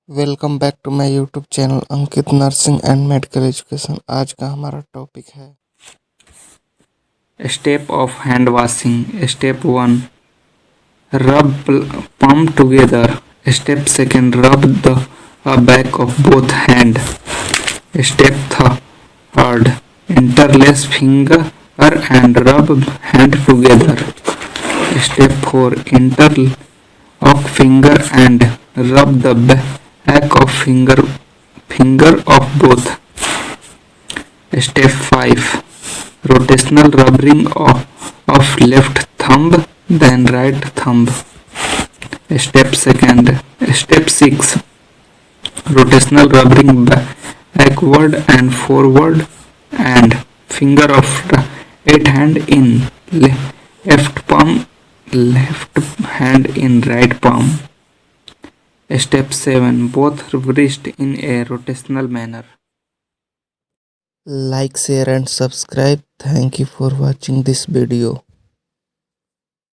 Welcome back to my YouTube channel Ankit nursing and medical education. आज का हमारा topic है Step of hand washing. Step 1. Rub palm together. Step 2. Rub the back of both hand. Step 3. Interlace finger and rub hand together. Step 4. Interlock finger and rub the back of finger of both. Step 5. Rotational rubbing of left thumb then right thumb. Step 6. Rotational rubbing backward and forward and finger of right hand in left palm, left hand in right palm. Step 7. Both wrist in a rotational manner. like, share and subscribe. Thank you for watching this video.